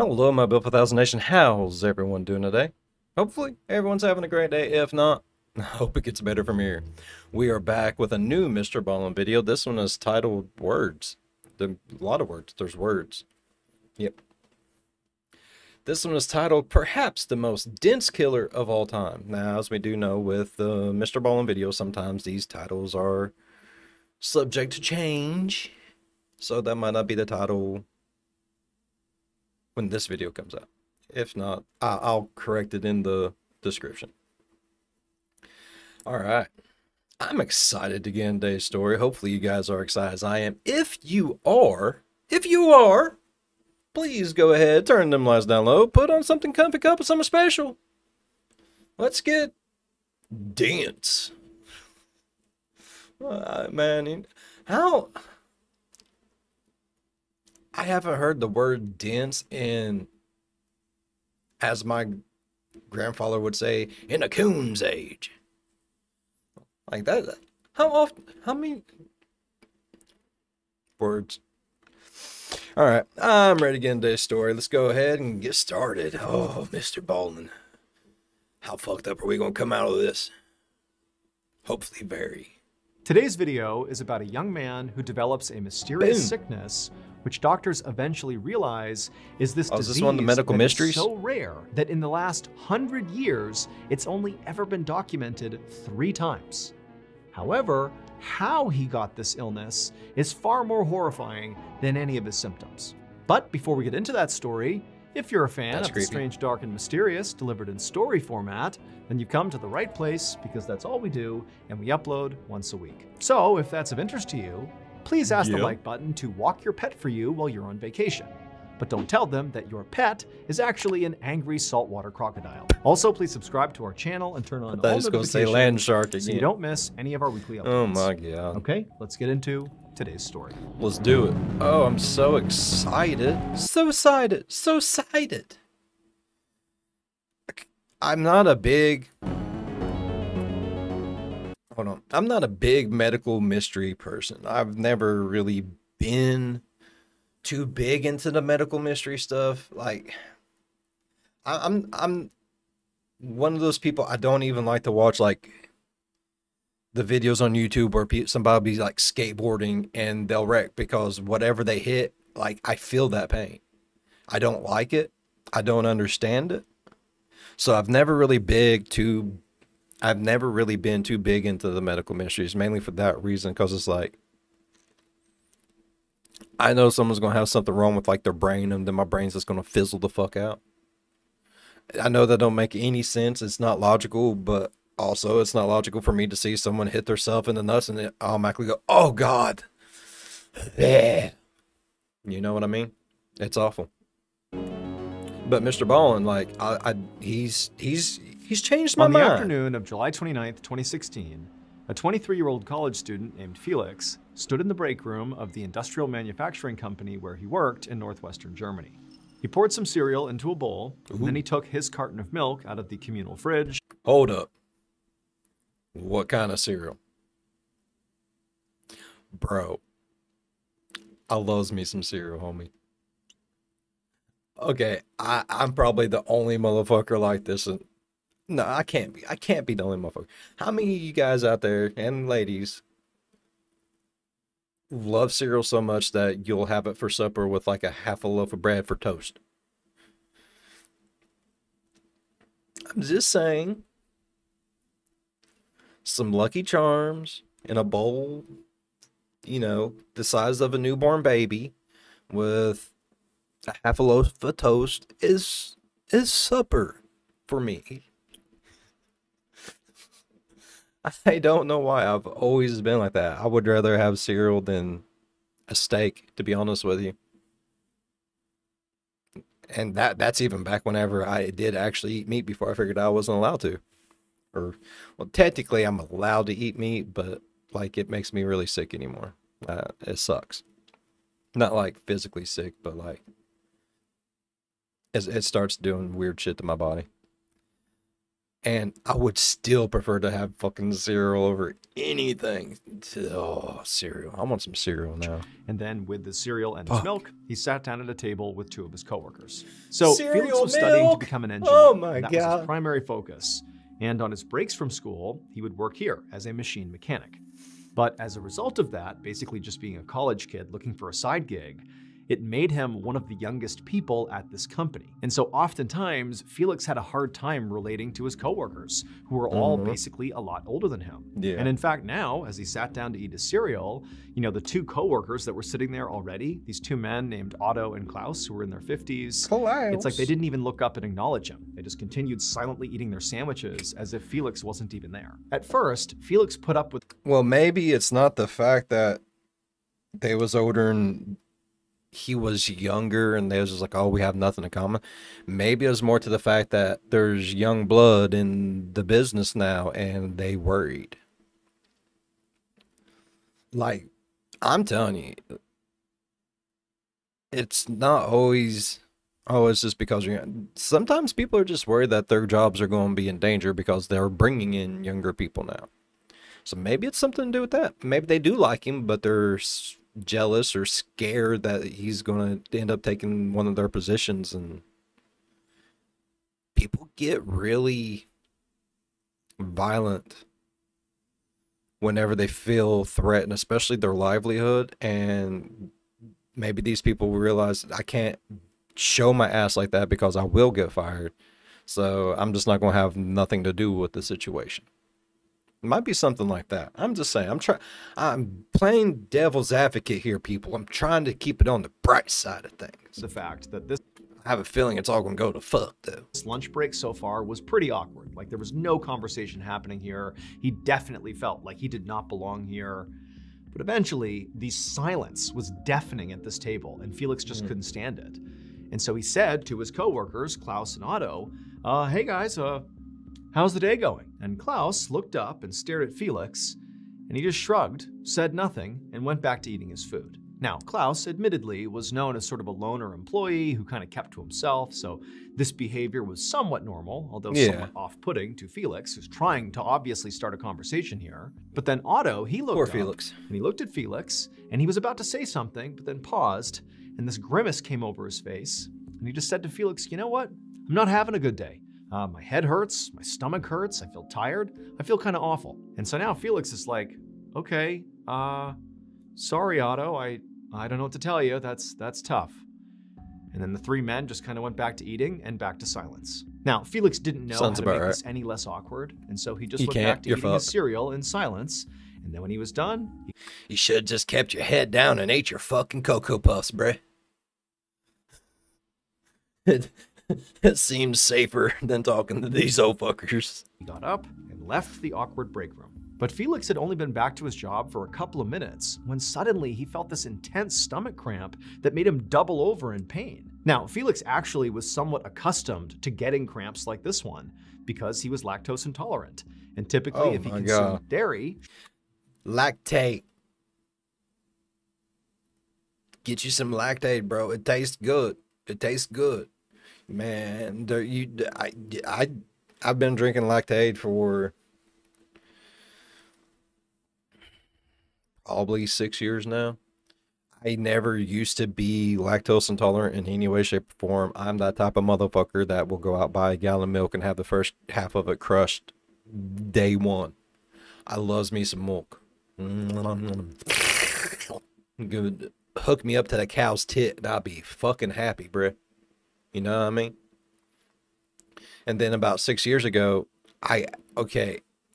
Hello, my Built for 1000 Nation. How's everyone doing today? Hopefully, everyone's having a great day. If not, I hope it gets better from here. We are back with a new MrBallen video. This one is titled Words. A lot of words. There's words. Yep. This one is titled Perhaps the Most Dense Killer of All Time. Now, as we do know with the MrBallen video, sometimes these titles are subject to change. So that might not be the title when this video comes out. If not, I'll correct it in the description. All right. I'm excited to get in today's story. Hopefully you guys are excited as I am. If you are, please go ahead, turn them lights down low, put on something comfy, cup of something special. Let's get dense. Man, how... I haven't heard the word dense in, as my grandfather would say, in a coon's age. Like that. How often? How many words? All right, I'm ready to get into this story. Let's go ahead and get started. Oh, MrBallen. How fucked up are we going to come out of this? Hopefully very. Today's video is about a young man who develops a mysterious sickness, which doctors eventually realize is this disease is this one of the medical mysteries? So rare that in the last 100 years, it's only ever been documented 3 times. However, how he got this illness is far more horrifying than any of his symptoms. But before we get into that story, if you're a fan of the strange, dark, and mysterious delivered in story format, then you've come to the right place because that's all we do, and we upload once a week. So if that's of interest to you, please ask the like button to walk your pet for you while you're on vacation. But don't tell them that your pet is actually an angry saltwater crocodile. Also, please subscribe to our channel and turn on all notifications say land shark again. So you don't miss any of our weekly updates. Oh my god. Okay, let's get into today's story. Let's do it. Oh, I'm so excited. So excited. So excited. I'm not a big... Hold on. I'm not a big medical mystery person. I've never really been too big into the medical mystery stuff. Like, I'm one of those people, I don't even like to watch, like, the videos on YouTube where somebody will be, like, skateboarding and they'll wreck because whatever they hit, like, I feel that pain. I don't like it. I don't understand it. So I've never really been too big into the medical mysteries, mainly for that reason, because it's like, I know someone's going to have something wrong with like their brain, and then my brain's just going to fizzle the fuck out. I know that don't make any sense. It's not logical, but also it's not logical for me to see someone hit themselves in the nuts and it automatically go, oh God. Yeah. You know what I mean? It's awful. But MrBallen, like, he's changed my mind. On the afternoon of July 29th, 2016, a 23-year-old college student named Felix stood in the break room of the industrial manufacturing company where he worked in northwestern Germany. He poured some cereal into a bowl, and then he took his carton of milk out of the communal fridge. Hold up. What kind of cereal? Bro, I loves me some cereal, homie. Okay, I'm probably the only motherfucker like this. No, I can't be. I can't be the only motherfucker. How many of you guys out there, and ladies, love cereal so much that you'll have it for supper with like half a loaf of bread for toast? I'm just saying. Some Lucky Charms in a bowl, you know, the size of a newborn baby with a half a loaf of toast is supper for me. I don't know why. I've always been like that. I would rather have cereal than a steak, to be honest with you. And that's even back whenever I did actually eat meat before I figured I wasn't allowed to. Or, well, technically I'm allowed to eat meat, but like it makes me really sick anymore. It sucks. Not like physically sick, but like it starts doing weird shit to my body. And I would still prefer to have fucking cereal over anything. Oh, cereal. I want some cereal now. And then with the cereal and his Fuck. milk, he sat down at a table with 2 of his coworkers. So Felix Cereal was studying to milk? become an engineer. Oh my and that was God. his primary focus. And on his breaks from school, he would work here as a machine mechanic. But as a result of that, basically just being a college kid looking for a side gig, it made him one of the youngest people at this company. And so oftentimes, Felix had a hard time relating to his coworkers, who were all basically a lot older than him. Yeah. And in fact, now, as he sat down to eat his cereal, you know, the 2 coworkers that were sitting there already, these 2 men named Otto and Klaus, who were in their 50s, it's like they didn't even look up and acknowledge him. They just continued silently eating their sandwiches as if Felix wasn't even there. At first, Felix put up with... Well, maybe it's not the fact that they was older and he was younger and they was just like, oh, we have nothing in common. Maybe it was more to the fact that there's young blood in the business now and they worried. Like, I'm telling you, it's not always, oh, it's just because you're, sometimes people are just worried that their jobs are going to be in danger because they're bringing in younger people now. So maybe it's something to do with that. Maybe they do like him, but they're jealous or scared that he's going to end up taking one of their positions. And people get really violent whenever they feel threatened, especially their livelihood. And maybe these people will realize I can't show my ass like that because I will get fired. So I'm just not going to have nothing to do with the situation. It might be something like that. I'm just saying, I'm playing devil's advocate here, people. I'm trying to keep it on the bright side of things. the fact that this I have a feeling it's all going to go to fuck, though. lunch break so far was pretty awkward. Like, there was no conversation happening here. He definitely felt like he did not belong here. But eventually, the silence was deafening at this table, and Felix just couldn't stand it. And so he said to his coworkers, Klaus and Otto, hey guys, how's the day going? And Klaus looked up and stared at Felix, and he just shrugged, said nothing, and went back to eating his food. Now, Klaus, admittedly, was known as sort of a loner employee who kind of kept to himself, so this behavior was somewhat normal, although somewhat off-putting to Felix, who's trying to obviously start a conversation here. But then Otto, he looked Poor up, Felix. and he looked at Felix, and he was about to say something, but then paused, and this grimace came over his face, and he just said to Felix, you know what? I'm not having a good day. My head hurts, my stomach hurts, I feel tired, I feel kind of awful. And so now Felix is like, okay, sorry, Otto, I don't know what to tell you, that's tough. And then the 3 men just kind of went back to eating and back to silence. Now, Felix didn't know how to make this any less awkward, and so he just went back to eating his cereal in silence. And then when he was done, you should have just kept your head down and ate your fucking Cocoa Puffs, bruh. It seems safer than talking to these old fuckers. He got up and left the awkward break room. But Felix had only been back to his job for a couple of minutes when suddenly he felt this intense stomach cramp that made him double over in pain. Now, Felix actually was somewhat accustomed to getting cramps like this one because he was lactose intolerant. And typically, if he consumed dairy... Lactate. Get you some Lactate, bro. It tastes good. It tastes good. Man, I've been drinking Lactate for probably 6 years now. I never used to be lactose intolerant in any way, shape, or form. I'm that type of motherfucker that will go out, buy a gallon of milk and have the first half of it crushed day one. I loves me some milk. Good. Hook me up to the cow's tit and I'll be fucking happy, bruh. You know what I mean? And then about 6 years ago,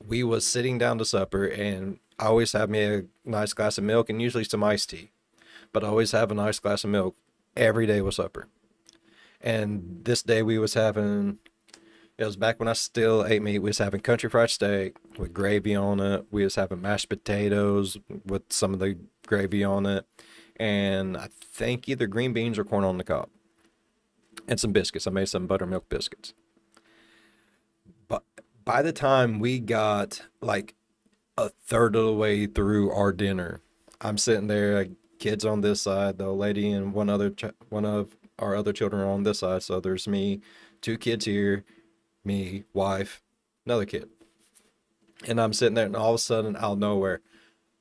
we was sitting down to supper and I always have me a nice glass of milk and usually some iced tea. But I always have a nice glass of milk every day with supper. And this day we was having, it was back when I still ate meat, we was having country fried steak with gravy on it. We was having mashed potatoes with some of the gravy on it. And I think either green beans or corn on the cob. And some biscuits. I made some buttermilk biscuits. But by the time we got like a third of the way through our dinner, I'm sitting there, kids on this side, the old lady and one of our other children are on this side. So there's me, 2 kids here, me, wife, another kid. And I'm sitting there, and all of a sudden, out of nowhere,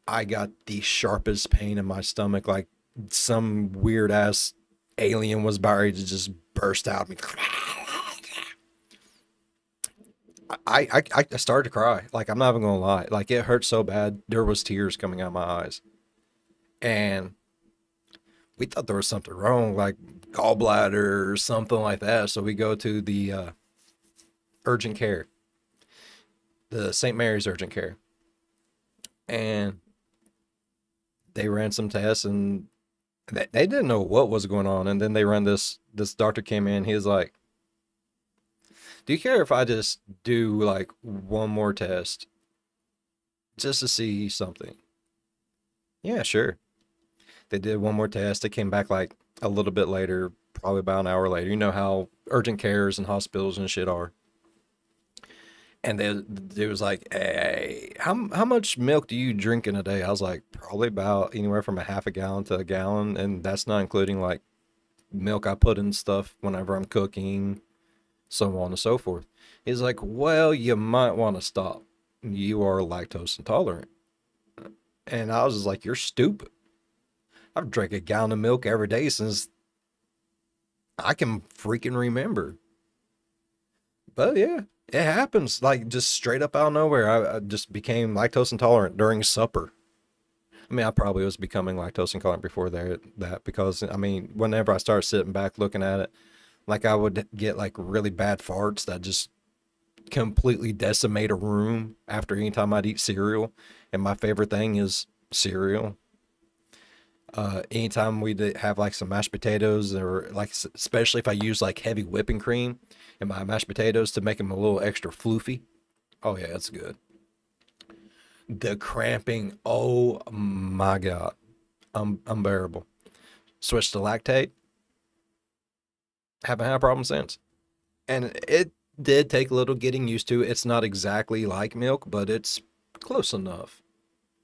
I got the sharpest pain in my stomach, like some weird ass alien was about ready to just burst out of me. I started to cry. Like, I'm not even gonna lie. Like, it hurt so bad. There was tears coming out of my eyes. And we thought there was something wrong, like gallbladder or something like that. So we go to the urgent care, the St. Mary's urgent care. And they ran some tests, and they didn't know what was going on. And then they ran this doctor came in. He was like, do you care if I just do like one more test just to see something? Yeah, sure. They did one more test. It came back like a little bit later, probably about an hour later. You know how urgent cares and hospitals and shit are. And they was like, hey, how much milk do you drink in a day? I was like, probably about anywhere from a half a gallon to a gallon. And that's not including like milk I put in stuff whenever I'm cooking, so on and so forth. He's like, well, you might want to stop. You are lactose intolerant. And I was just like, you're stupid. I've drank a gallon of milk every day since I can freaking remember. But yeah, it happens. Like, just straight up out of nowhere, I just became lactose intolerant during supper. I mean, I probably was becoming lactose intolerant before that because, I mean, whenever I started sitting back looking at it, like, I would get like really bad farts that just completely decimate a room after any time I'd eat cereal. And my favorite thing is cereal. Anytime we have like some mashed potatoes, or like, especially if I use like heavy whipping cream in my mashed potatoes to make them a little extra floofy. Oh yeah, that's good. The cramping, oh my God, unbearable. Switched to lactate. Haven't had a problem since. And it did take a little getting used to. It's not exactly like milk, but it's close enough.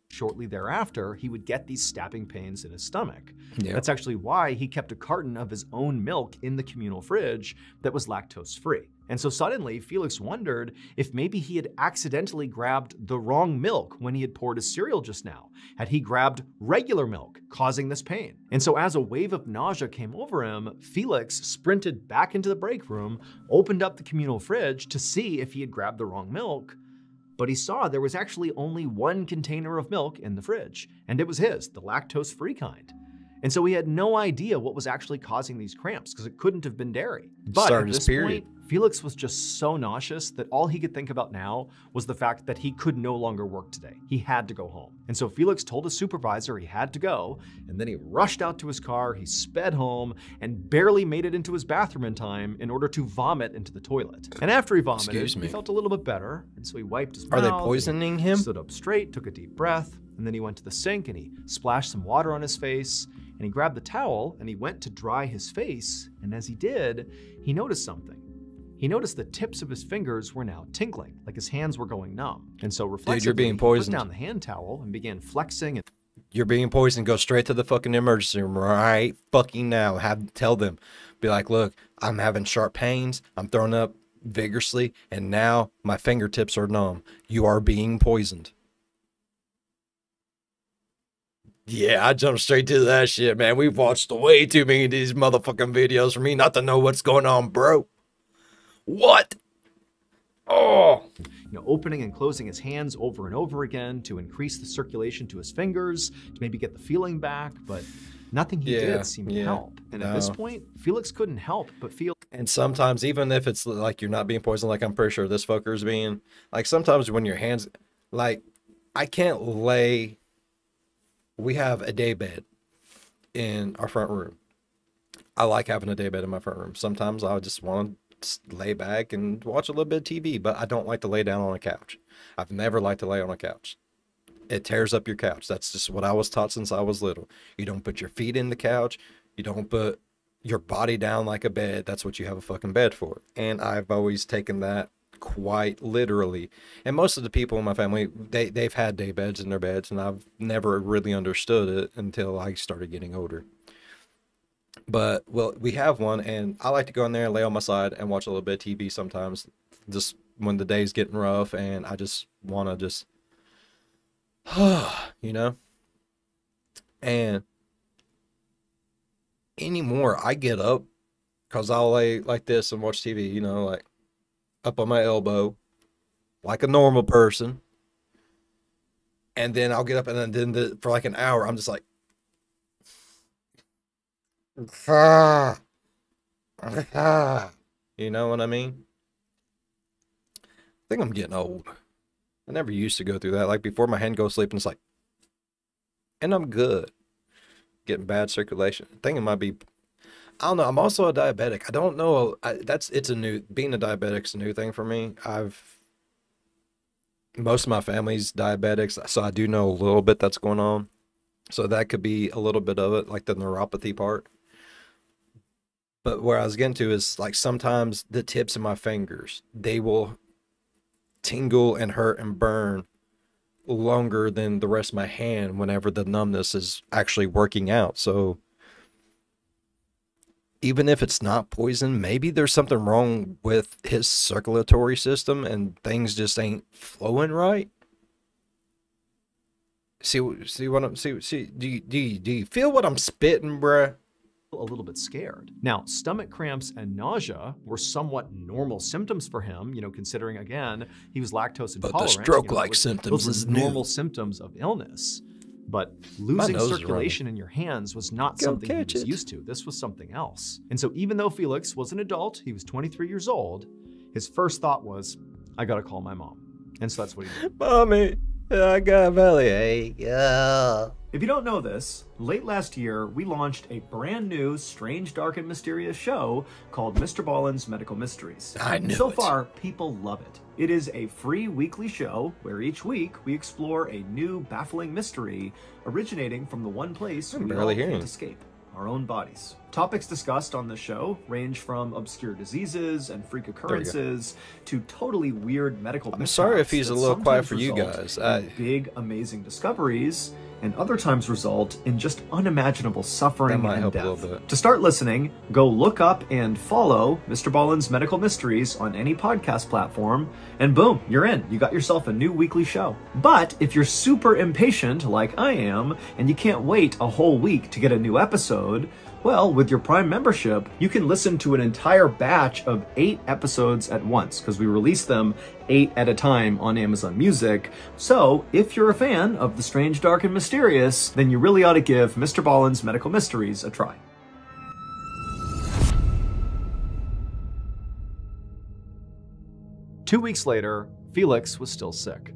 Shortly thereafter, he would get these stabbing pains in his stomach. Yeah. That's actually why he kept a carton of his own milk in the communal fridge that was lactose-free. And so suddenly, Felix wondered if maybe he had accidentally grabbed the wrong milk when he had poured his cereal just now. Had he grabbed regular milk, causing this pain? And so as a wave of nausea came over him, Felix sprinted back into the break room, opened up the communal fridge to see if he had grabbed the wrong milk. But he saw there was actually only one container of milk in the fridge, and it was his, the lactose-free kind. And so he had no idea what was actually causing these cramps, because it couldn't have been dairy. But at this point, Felix was just so nauseous that all he could think about now was the fact that he could no longer work today. He had to go home. And so Felix told his supervisor he had to go, and then he rushed out to his car, he sped home, and barely made it into his bathroom in time in order to vomit into the toilet. And after he vomited, he felt a little bit better, and so he wiped his mouth. Are they poisoning him? Stood up straight, took a deep breath, and then he went to the sink and he splashed some water on his face, and he grabbed the towel and he went to dry his face, and as he did, he noticed something. He noticed the tips of his fingers were now tingling, like his hands were going numb. And so reflexively, dude, you're being poisoned. He put down the hand towel and began flexing. And you're being poisoned. Go straight to the fucking emergency room right fucking now. Tell them, be like, look, I'm having sharp pains. I'm throwing up vigorously, and now my fingertips are numb. You are being poisoned. Yeah, I jumped straight to that shit, man. We've watched way too many of these motherfucking videos for me not to know what's going on, bro. What? Oh. Opening and closing his hands over and over again to increase the circulation to his fingers, to maybe get the feeling back, but nothing he did seemed to help. And at this point, Felix couldn't help but feel. And sometimes, even if it's like you're not being poisoned, like I'm pretty sure this fucker's being, like sometimes when your hands, like I can't lay, we have a day bed in our front room. I like having a day bed in my front room. Sometimes I just want to lay back and watch a little bit of TV, but I don't like to lay down on a couch. I've never liked to lay on a couch. It tears up your couch. That's just what I was taught since I was little. You don't put your feet in the couch. You don't put your body down like a bed. That's what you have a fucking bed for. And I've always taken that quite literally. And most of the people in my family, they've had day beds in their beds, and I've never really understood it until I started getting older. But, well, we have one, and I like to go in there and lay on my side and watch a little bit of TV sometimes. Just when the day's getting rough and I just want to just, you know? And anymore, I get up because I'll lay like this and watch TV, you know, like up on my elbow, like a normal person. And then I'll get up and then for like an hour, I'm just like, you know what I mean? I think I'm getting old. I never used to go through that. Like before my hand goes to sleep and it's like, and I'm good. Getting bad circulation. I think it might be, I don't know. I'm also a diabetic. I don't know. Being a diabetic's a new thing for me. Most of my family's diabetics, so I do know a little bit that's going on. So that could be a little bit of it, like the neuropathy part. But where I was getting to is like sometimes the tips of my fingers, they will tingle and hurt and burn longer than the rest of my hand whenever the numbness is actually working out. So even if it's not poison, maybe there's something wrong with his circulatory system and things just ain't flowing right. See what I'm see do you feel what I'm spitting, bruh? A little bit scared. Now, stomach cramps and nausea were somewhat normal symptoms for him, considering, again, he was lactose intolerant. But the stroke-like symptoms is normal symptoms of illness. But losing circulation in your hands was not something he was used to. This was something else. And so even though Felix was an adult, he was 23 years old, his first thought was, I gotta call my mom. And so that's what he did. Mommy, I got a bellyache. If you don't know this, late last year, we launched a brand new, strange, dark, and mysterious show called MrBallen's Medical Mysteries. I knew So far, people love it. It is a free weekly show where each week we explore a new, baffling mystery originating from the one place we all can't escape, our own bodies. Topics discussed on the show range from obscure diseases and freak occurrences to totally weird medical mishaps. I'm sorry if he's a little quiet for you guys. Big, amazing discoveries, and other times result in just unimaginable suffering and death. To start listening, go look up and follow MrBallen's Medical Mysteries on any podcast platform, and boom, you're in. You got yourself a new weekly show. But if you're super impatient like I am, and you can't wait a whole week to get a new episode, well, with your Prime membership, you can listen to an entire batch of 8 episodes at once, because we release them 8 at a time on Amazon Music. So, if you're a fan of the strange, dark, and mysterious, then you really ought to give MrBallen's Medical Mysteries a try. Two weeks later, Felix was still sick.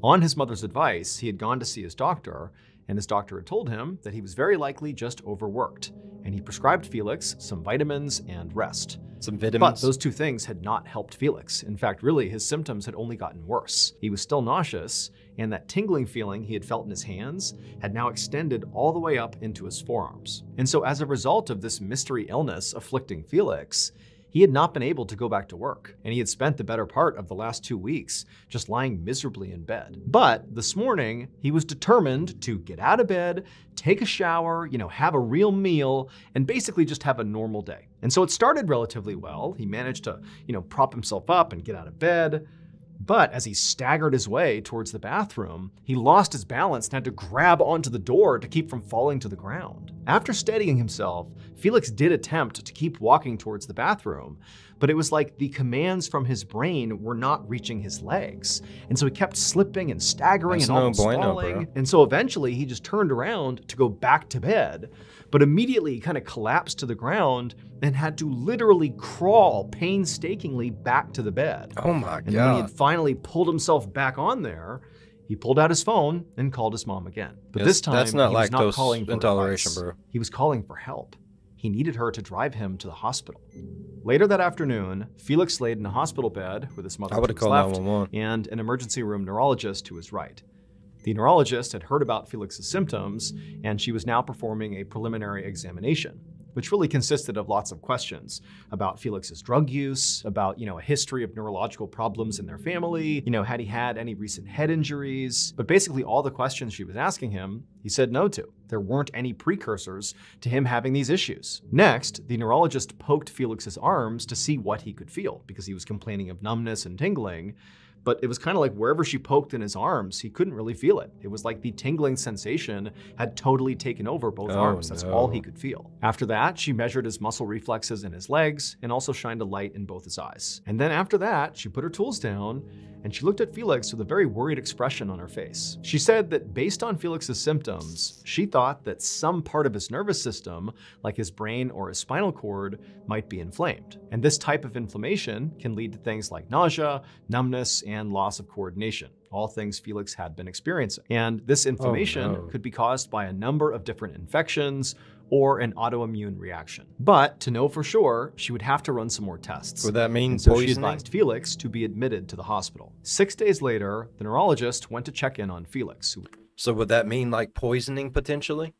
On his mother's advice, he had gone to see his doctor, and his doctor had told him that he was very likely just overworked, and he prescribed Felix some vitamins and rest. Some vitamins? But those two things had not helped Felix. In fact, really, his symptoms had only gotten worse. He was still nauseous, and that tingling feeling he had felt in his hands had now extended all the way up into his forearms. And so as a result of this mystery illness afflicting Felix, he had not been able to go back to work, and he had spent the better part of the last 2 weeks just lying miserably in bed. But this morning, he was determined to get out of bed, take a shower, have a real meal, and basically just have a normal day. And so it started relatively well. He managed to, prop himself up and get out of bed. But as he staggered his way towards the bathroom, he lost his balance and had to grab onto the door to keep from falling to the ground. After steadying himself, Felix did attempt to keep walking towards the bathroom, but it was like the commands from his brain were not reaching his legs. And so he kept slipping and staggering and almost falling. And so eventually he just turned around to go back to bed, but immediately he kind of collapsed to the ground and had to literally crawl painstakingly back to the bed. Oh my God. And when he had finally pulled himself back on there, he pulled out his phone and called his mom again. But this time, that's not he was not calling for intoleration, advice. bro. He was calling for help. He needed her to drive him to the hospital. Later that afternoon, Felix laid in a hospital bed with his mother to his left and an emergency room neurologist to his right. The neurologist had heard about Felix's symptoms, and she was now performing a preliminary examination. which really consisted of lots of questions about Felix's drug use, about, a history of neurological problems in their family, had he had any recent head injuries. But basically all the questions she was asking him, he said no to. There weren't any precursors to him having these issues. Next, the neurologist poked Felix's arms to see what he could feel, because he was complaining of numbness and tingling. But it was kind of like wherever she poked in his arms, he couldn't really feel it. It was like the tingling sensation had totally taken over both arms. That's all he could feel. After that, she measured his muscle reflexes in his legs and also shined a light in both his eyes. And then after that, she put her tools down and she looked at Felix with a very worried expression on her face. She said that based on Felix's symptoms, she thought that some part of his nervous system, like his brain or his spinal cord, might be inflamed. And this type of inflammation can lead to things like nausea, numbness, and loss of coordination, all things Felix had been experiencing. And this inflammation could be caused by a number of different infections or an autoimmune reaction. But to know for sure, she would have to run some more tests. Would that mean so poisoning? She advised Felix to be admitted to the hospital. 6 days later, the neurologist went to check in on Felix. So would that mean like poisoning potentially?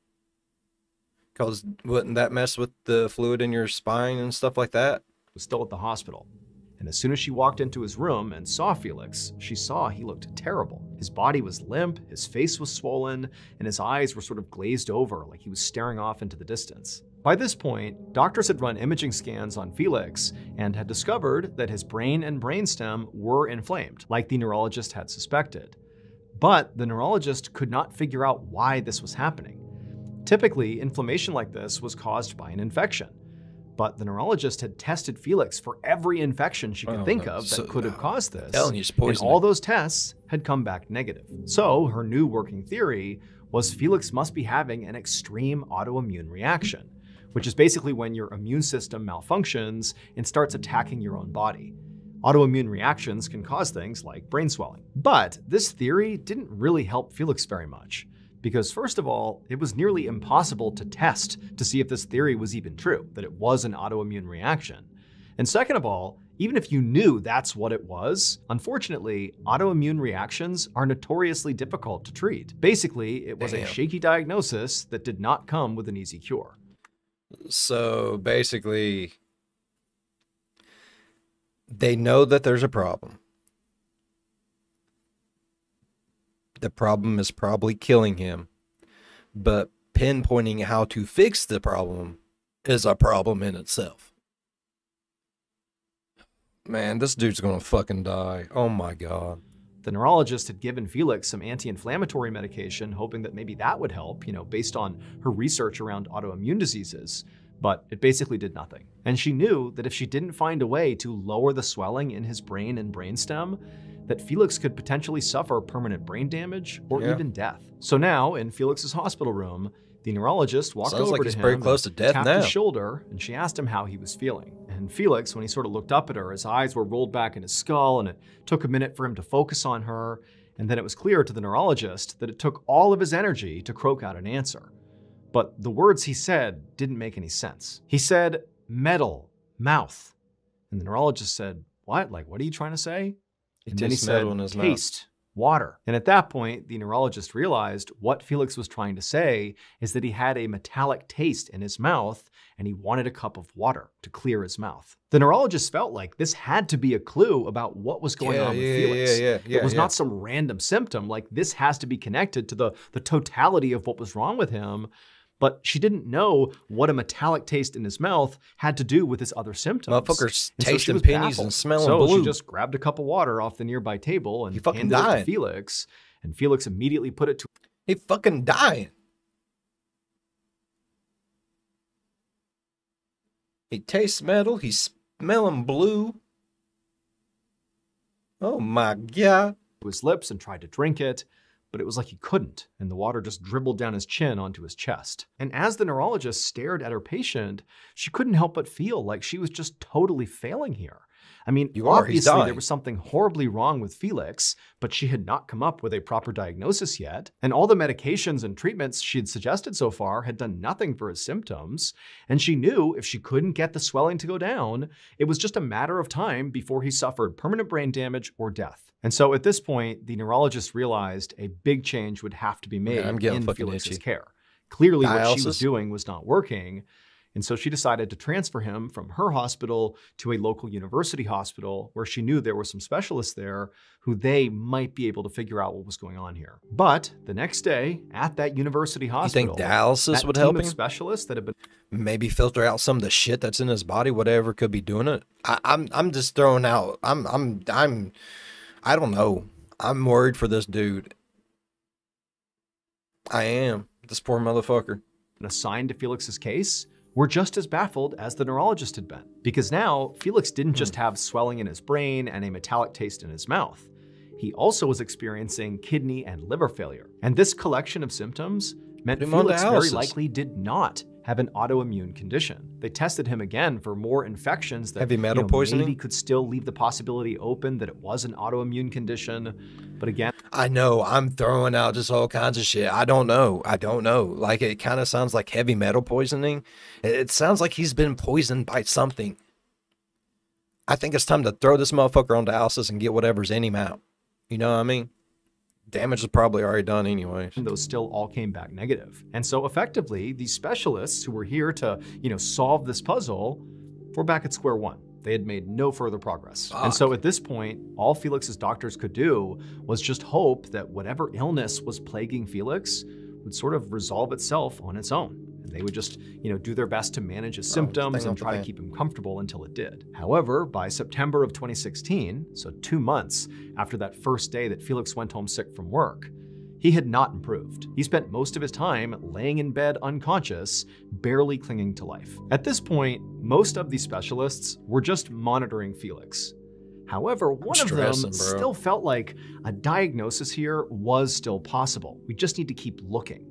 Because wouldn't that mess with the fluid in your spine and stuff like that? Was still at the hospital. And as soon as she walked into his room and saw Felix, she saw he looked terrible. His body was limp, his face was swollen, and his eyes were sort of glazed over like he was staring off into the distance. By this point, doctors had run imaging scans on Felix and had discovered that his brain and brainstem were inflamed, like the neurologist had suspected. But the neurologist could not figure out why this was happening. Typically, inflammation like this was caused by an infection. But the neurologist had tested Felix for every infection she could think of that could have caused this, and all those tests had come back negative. So her new working theory was Felix must be having an extreme autoimmune reaction, which is basically when your immune system malfunctions and starts attacking your own body. Autoimmune reactions can cause things like brain swelling. But this theory didn't really help Felix very much. Because first of all, it was nearly impossible to test to see if this theory was even true, that it was an autoimmune reaction. And second of all, even if you knew that's what it was, unfortunately, autoimmune reactions are notoriously difficult to treat. Basically, it was a shaky diagnosis that did not come with an easy cure. So basically, they know that there's a problem. The problem is probably killing him, but pinpointing how to fix the problem is a problem in itself. Man, this dude's gonna fucking die. Oh my God. The neurologist had given Felix some anti-inflammatory medication, hoping that maybe that would help, based on her research around autoimmune diseases, but it basically did nothing. And she knew that if she didn't find a way to lower the swelling in his brain and brainstem, that Felix could potentially suffer permanent brain damage or even death. So now, in Felix's hospital room, the neurologist walked over to him, very close to death tapped now. his shoulder, and she asked him how he was feeling. And Felix, when he sort of looked up at her, his eyes were rolled back in his skull, and it took a minute for him to focus on her. And then it was clear to the neurologist that it took all of his energy to croak out an answer. But the words he said didn't make any sense. He said, metal, mouth. And the neurologist said, what? Like, what are you trying to say? And then he said, taste, water. And at that point, the neurologist realized what Felix was trying to say is that he had a metallic taste in his mouth and he wanted a cup of water to clear his mouth. The neurologist felt like this had to be a clue about what was going on with Felix. It was not some random symptom. Like, this has to be connected to the totality of what was wrong with him. But she didn't know what a metallic taste in his mouth had to do with his other symptoms. Motherfuckers tasting pennies and smelling blue. So she just grabbed a cup of water off the nearby table and handed it to Felix. And Felix immediately put it to... He fucking dying. He tastes metal. He's smelling blue. Oh my God. To his lips and tried to drink it. But it was like he couldn't, and the water just dribbled down his chin onto his chest. And as the neurologist stared at her patient, she couldn't help but feel like she was just totally failing here. I mean, obviously there was something horribly wrong with Felix, but she had not come up with a proper diagnosis yet. And all the medications and treatments she had suggested so far had done nothing for his symptoms. And she knew if she couldn't get the swelling to go down, it was just a matter of time before he suffered permanent brain damage or death. And so at this point, the neurologist realized a big change would have to be made in Felix's care. Clearly what she was doing was not working. And so she decided to transfer him from her hospital to a local university hospital where she knew there were some specialists there who they might be able to figure out what was going on here. But the next day at that university hospital, you think dialysis would that help team him? of specialists that have been Maybe filter out some of the shit that's in his body, whatever could be doing it. I'm just throwing out. I don't know. I'm worried for this dude. I am. This poor motherfucker. assigned to Felix's case were just as baffled as the neurologist had been. Because now, Felix didn't just have swelling in his brain and a metallic taste in his mouth. He also was experiencing kidney and liver failure. And this collection of symptoms meant Felix very likely did not have an autoimmune condition. They tested him again for more infections that heavy metal poisoning maybe could still leave the possibility open that it was an autoimmune condition. But again, I know I'm throwing out just all kinds of shit. I don't know. Like, it kind of sounds like heavy metal poisoning. It sounds like he's been poisoned by something. I think it's time to throw this motherfucker on dialysis and get whatever's in him out. You know what I mean? Damage is probably already done anyways. Those still all came back negative. And so effectively, these specialists who were here to, solve this puzzle were back at square one. They had made no further progress. Fuck. And so at this point, all Felix's doctors could do was just hope that whatever illness was plaguing Felix would sort of resolve itself on its own. And they would just, do their best to manage his symptoms and try to keep him comfortable until it did. However, by September of 2016, so 2 months after that first day that Felix went home sick from work, he had not improved. He spent most of his time laying in bed unconscious, barely clinging to life. At this point, most of these specialists were just monitoring Felix. However, one of them still felt like a diagnosis here was still possible. We just need to keep looking.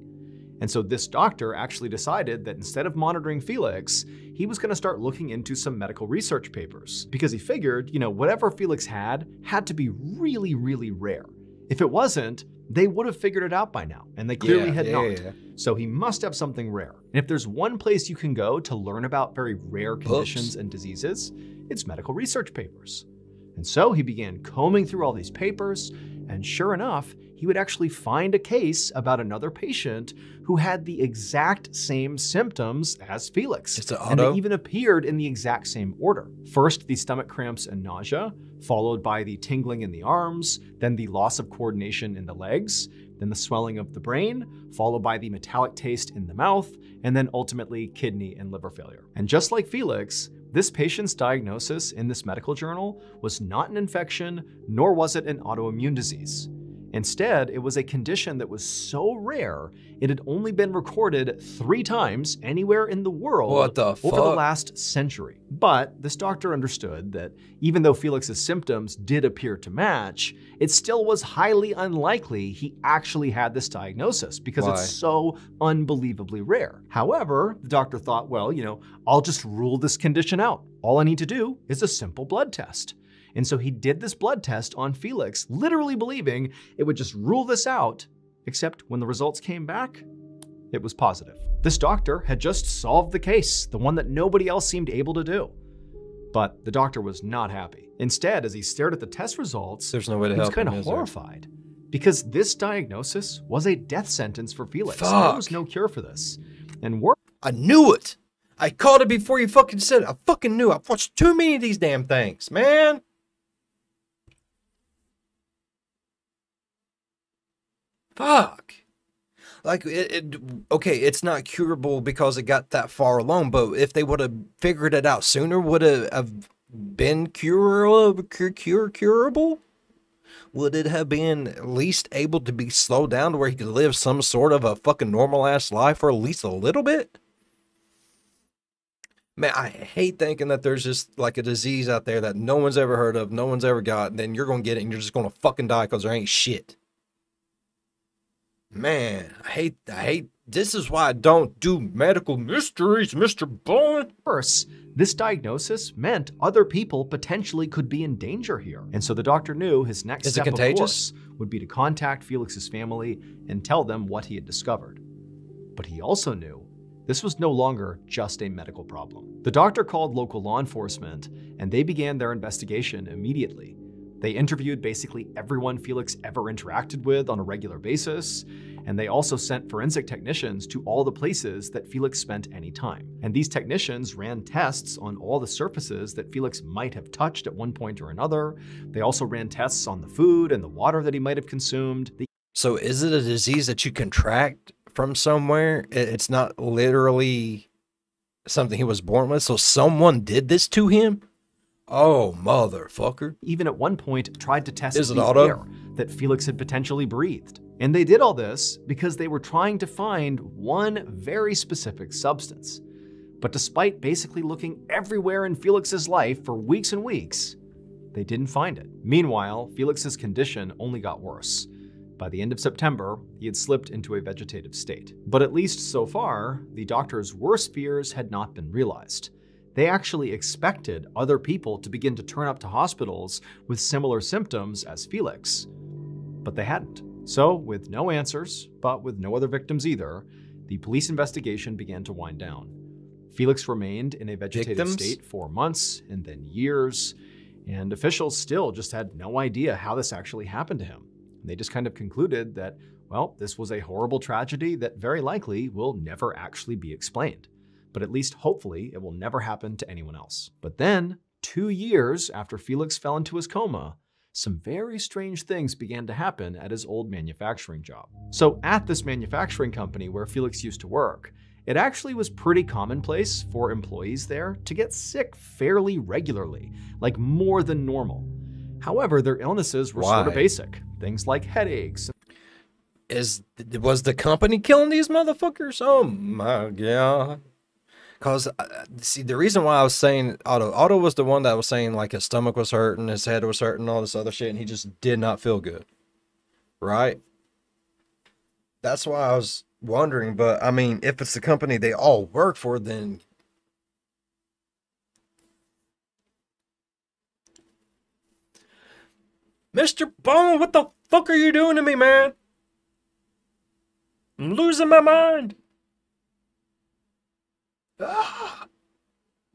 And so this doctor actually decided that instead of monitoring Felix, he was going to start looking into some medical research papers, because he figured, whatever Felix had to be really, really rare. If it wasn't, they would have figured it out by now, and they clearly had not. So he must have something rare. And if there's one place you can go to learn about very rare conditions and diseases, it's medical research papers. And so he began combing through all these papers, and sure enough, he would actually find a case about another patient who had the exact same symptoms as Felix. And they even appeared in the exact same order. First, the stomach cramps and nausea, followed by the tingling in the arms, then the loss of coordination in the legs, then the swelling of the brain, followed by the metallic taste in the mouth, and then ultimately kidney and liver failure. And just like Felix, this patient's diagnosis in this medical journal was not an infection, nor was it an autoimmune disease. Instead, it was a condition that was so rare, it had only been recorded 3 times anywhere in the world over the last century. But this doctor understood that even though Felix's symptoms did appear to match, it still was highly unlikely he actually had this diagnosis because it's so unbelievably rare. However, the doctor thought, well, I'll just rule this condition out. All I need to do is a simple blood test. And so he did this blood test on Felix, literally believing it would just rule this out, except when the results came back, it was positive. This doctor had just solved the case, the one that nobody else seemed able to do. But the doctor was not happy. Instead, as he stared at the test results, there's no way to he was help kind him, of horrified. Because this diagnosis was a death sentence for Felix. There was no cure for this. And I knew it! I called it before you fucking said it. I fucking knew it. I've watched too many of these damn things, man! Fuck. Like, okay, it's not curable because it got that far along, but if they would have figured it out sooner, would it have been curable? Would it have been at least able to be slowed down to where he could live some sort of a fucking normal-ass life for at least a little bit? Man, I hate thinking that there's just like a disease out there that no one's ever heard of, no one's ever got, and then you're going to get it and you're just going to fucking die because there ain't shit. Man, I hate, this is why I don't do medical mysteries, MrBallen. Worse, this diagnosis meant other people potentially could be in danger here. And so the doctor knew his next step, of course, would be to contact Felix's family and tell them what he had discovered. But he also knew this was no longer just a medical problem. The doctor called local law enforcement, and they began their investigation immediately. They interviewed basically everyone Felix ever interacted with on a regular basis, And they also sent forensic technicians to all the places that Felix spent any time. And these technicians ran tests on all the surfaces that Felix might have touched at one point or another. They also ran tests on the food and the water that he might have consumed. So is it a disease that you contract from somewhere? It's not literally something he was born with? So someone did this to him? Oh, motherfucker. Even at one point tried to test Is it the auto? air that Felix had potentially breathed. And they did all this because they were trying to find one very specific substance. But despite basically looking everywhere in Felix's life for weeks and weeks, they didn't find it. Meanwhile, Felix's condition only got worse. By the end of September, he had slipped into a vegetative state. But at least so far, the doctor's worst fears had not been realized. They actually expected other people to begin to turn up to hospitals with similar symptoms as Felix, but they hadn't. So, with no answers, but with no other victims either, the police investigation began to wind down. Felix remained in a vegetative state for months and then years, and officials still just had no idea how this actually happened to him. They just kind of concluded that, well, this was a horrible tragedy that very likely will never actually be explained. But at least hopefully it will never happen to anyone else. But then, 2 years after Felix fell into his coma, some very strange things began to happen at his old manufacturing job. So at this manufacturing company where Felix used to work, it actually was pretty commonplace for employees there to get sick fairly regularly, like more than normal. However, their illnesses were sort of basic. Things like headaches. Was the company killing these motherfuckers? Oh my God. Because, see, the reason why I was saying Otto was the one that was saying, like, his stomach was hurting, his head was hurting, all this other shit, and he just did not feel good. Right? That's why I was wondering, but, I mean, if it's the company they all work for, then... MrBallen, what the fuck are you doing to me, man? I'm losing my mind.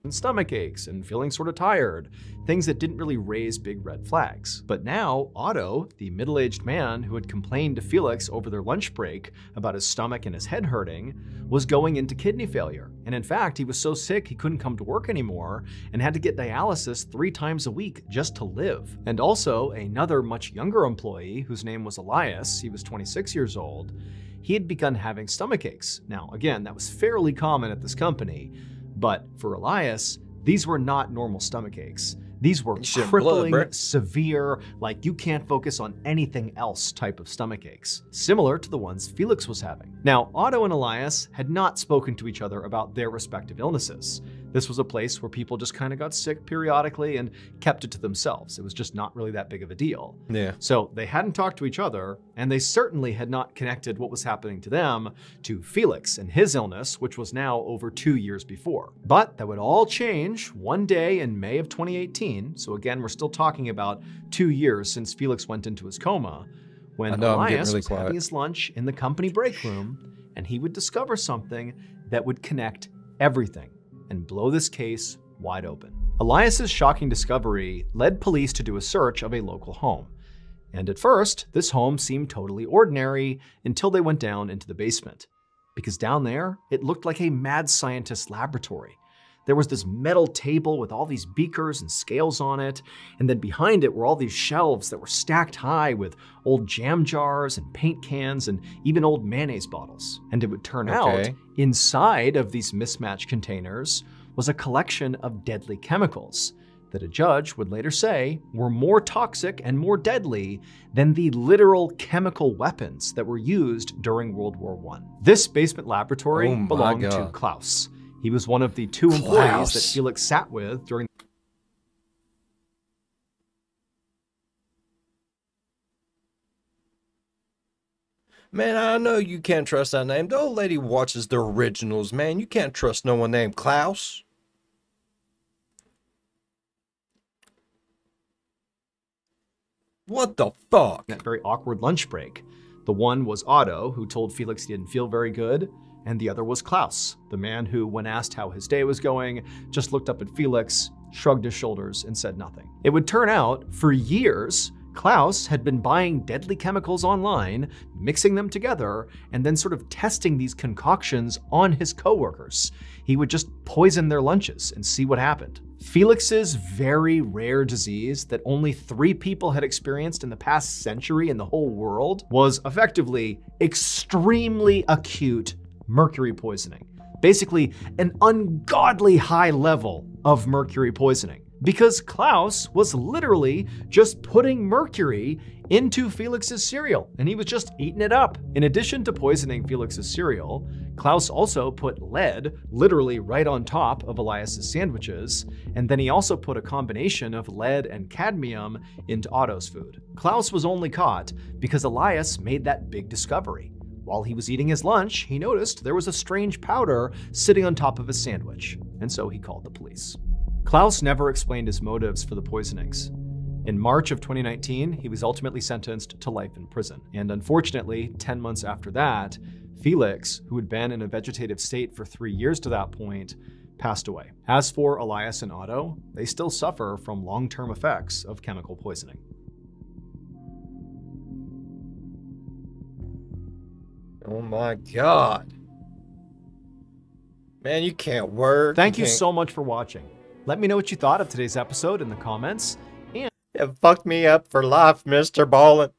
And stomach aches and feeling sort of tired, things that didn't really raise big red flags. But now, Otto, the middle-aged man who had complained to Felix over their lunch break about his stomach and his head hurting, was going into kidney failure. And in fact, he was so sick he couldn't come to work anymore and had to get dialysis 3 times a week just to live. And also, another much younger employee, whose name was Elias, he was 26 years old, he had begun having stomach aches. Now, again, that was fairly common at this company, but for Elias, these were not normal stomach aches. These were crippling, severe, like you can't focus on anything else type of stomach aches, similar to the ones Felix was having. Now, Otto and Elias had not spoken to each other about their respective illnesses. This was a place where people just kind of got sick periodically and kept it to themselves. It was just not really that big of a deal. Yeah. So they hadn't talked to each other, and they certainly had not connected what was happening to them to Felix and his illness, which was now over 2 years before. But that would all change one day in May of 2018. So again, we're still talking about 2 years since Felix went into his coma, when Elias was having his lunch in the company break room, and he would discover something that would connect everything and blow this case wide open. Elias's shocking discovery led police to do a search of a local home. And at first, this home seemed totally ordinary until they went down into the basement. Because down there, it looked like a mad scientist's laboratory. There was this metal table with all these beakers and scales on it, and then behind it were all these shelves that were stacked high with old jam jars and paint cans and even old mayonnaise bottles. And it would turn out, inside of these mismatched containers was a collection of deadly chemicals that a judge would later say were more toxic and more deadly than the literal chemical weapons that were used during World War I. This basement laboratory belonged to Klaus. He was one of the 2 employees that Felix sat with during. Man, I know you can't trust that name. The old lady watches the originals, man. You can't trust no one named Klaus. What the fuck? That very awkward lunch break. The one was Otto, who told Felix he didn't feel very good, and the other was Klaus, the man who, when asked how his day was going, just looked up at Felix, shrugged his shoulders, and said nothing. It would turn out, for years, Klaus had been buying deadly chemicals online, mixing them together, and then sort of testing these concoctions on his coworkers. He would just poison their lunches and see what happened. Felix's very rare disease that only 3 people had experienced in the past century in the whole world was effectively extremely acute mercury poisoning. Basically, an ungodly high level of mercury poisoning. Because Klaus was literally just putting mercury into Felix's cereal, and he was just eating it up. In addition to poisoning Felix's cereal, Klaus also put lead literally right on top of Elias's sandwiches, and then he also put a combination of lead and cadmium into Otto's food. Klaus was only caught because Elias made that big discovery. While he was eating his lunch, he noticed there was a strange powder sitting on top of his sandwich, and so he called the police. Klaus never explained his motives for the poisonings. In March of 2019, he was ultimately sentenced to life in prison. And unfortunately, 10 months after that, Felix, who had been in a vegetative state for 3 years to that point, passed away. As for Elias and Otto, they still suffer from long-term effects of chemical poisoning. Oh my God. Man, you can't work. Thank you so much for watching. Let me know what you thought of today's episode in the comments. And it fucked me up for life, MrBallen.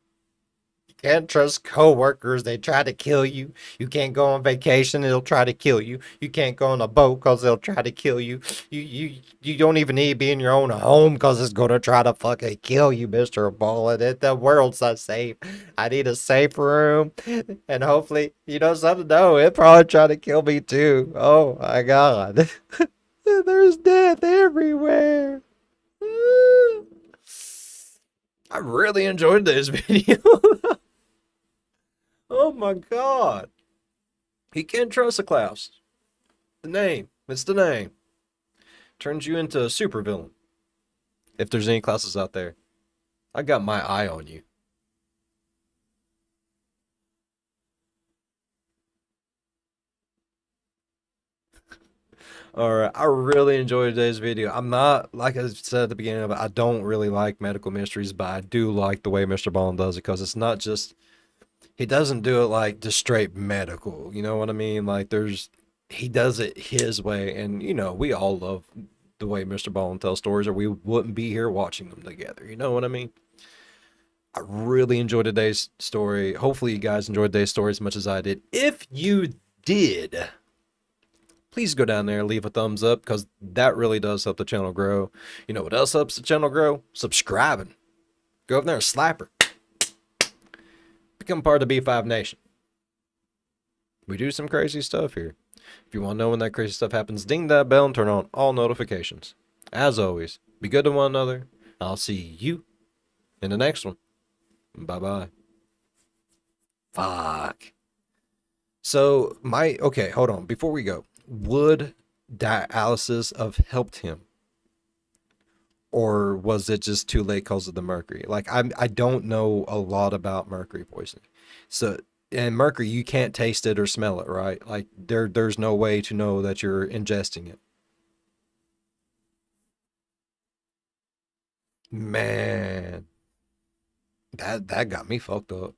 You can't trust coworkers. They try to kill you. You can't go on vacation. They'll try to kill you. You can't go on a boat because they'll try to kill you. You don't even need to be in your own home because it's going to try to fucking kill you, MrBallen. The world's not safe. I need a safe room. And hopefully, you know something? No, it'll probably try to kill me too. Oh my God. There's death everywhere. I really enjoyed this video. Oh my God. He can't trust a Klaus. The name. It's the name. Turns you into a supervillain. If there's any Klauses out there, I got my eye on you. Alright, I really enjoyed today's video. I'm not, like I said at the beginning of it, I don't really like medical mysteries, but I do like the way MrBallen does it, because it's not just, he doesn't do it like just straight medical, you know what I mean? Like he does it his way, and you know, we all love the way MrBallen tells stories, or we wouldn't be here watching them together, you know what I mean? I really enjoyed today's story. Hopefully you guys enjoyed today's story as much as I did. If you did, please go down there and leave a thumbs up, because that really does help the channel grow. You know what else helps the channel grow? Subscribing. Go over there and slap her. Become part of the B5 Nation. We do some crazy stuff here. If you want to know when that crazy stuff happens, ding that bell and turn on all notifications. As always, be good to one another. I'll see you in the next one. Bye-bye. Fuck. So, okay, hold on. Before we go, would dialysis have helped him? Or was it just too late because of the mercury? Like, I don't know a lot about mercury poisoning. So, and mercury, you can't taste it or smell it, right? Like, there's no way to know that you're ingesting it. Man. That got me fucked up.